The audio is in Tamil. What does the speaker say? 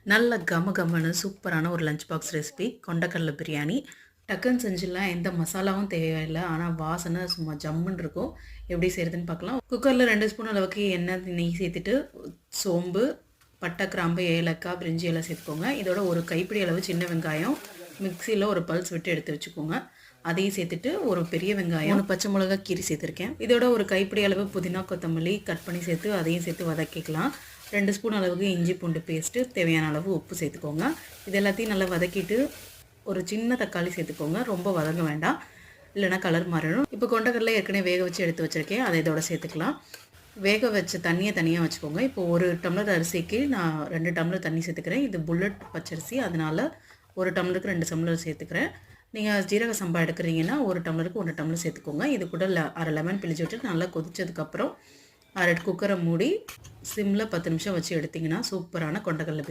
நல்ல கம கமன்னு சூப்பரான ஒரு லஞ்ச் பாக்ஸ் ரெசிபி கொண்டக்கடலை பிரியாணி. டக்குன்னு செஞ்சிடலாம், எந்த மசாலாவும் தேவையில்லை. ஆனால் வாசனை சும்மா ஜம்முன்னு இருக்கும். எப்படி செய்கிறதுன்னு பார்க்கலாம். குக்கரில் 2 ஸ்பூன் அளவுக்கு எண்ணெய் நெய் சேர்த்துட்டு சோம்பு, பட்டை, கிராம்பு, ஏலக்காய், பிரிஞ்சி எல்லாம் சேர்த்துக்கோங்க. இதோட ஒரு கைப்பிடி அளவு சின்ன வெங்காயம் மிக்சியில் ஒரு பல்ஸ் விட்டு எடுத்து வச்சுக்கோங்க. அதையும் சேர்த்துட்டு ஒரு பெரிய வெங்காயம், 1 பச்சை மிளகா கீரி சேர்த்துருக்கேன். இதோட ஒரு கைப்பிடி அளவு புதினா கொத்தமல்லி கட் பண்ணி சேர்த்து அதையும் சேர்த்து வதக்கிக்கலாம். 2 ஸ்பூன் அளவுக்கு இஞ்சி பூண்டு பேஸ்ட்டு, தேவையான அளவு உப்பு சேர்த்துக்கோங்க. இது எல்லாத்தையும் நல்லா வதக்கிட்டு ஒரு சின்ன தக்காளி சேர்த்துக்கோங்க. ரொம்ப வதங்க வேண்டாம், இல்லைனா கலர் மாறிடும். இப்போ கொண்டக்கடலை ஏற்கனவே வேக வச்சு எடுத்து வச்சுருக்கேன், அதை இதோட சேர்த்துக்கலாம். வேக வச்ச தண்ணியை தனியாக வச்சுக்கோங்க. இப்போ 1 டம்ளர் அரிசிக்கு நான் 2 டம்ளர் தண்ணி சேர்த்துக்கிறேன். இது புல்லட் பச்சரிசி, அதனால் 1 டம்ளருக்கு 2 டம்ளர் சேர்த்துக்கிறேன். நீங்கள் ஜீரக சம்பா எடுக்கிறீங்கன்னா 1 டம்ளருக்கு 1 டம்ளர் சேர்த்துக்கோங்க. இது கூட அரை லெமன் பிழிஞ்சு விட்டு நல்லா கொதிச்சதுக்கப்புறம் குக்கரை மூடி சிம்மில் 10 நிமிஷம் வச்சு எடுத்திங்கன்னா சூப்பரான கொண்டக்கடலை பிரியாணி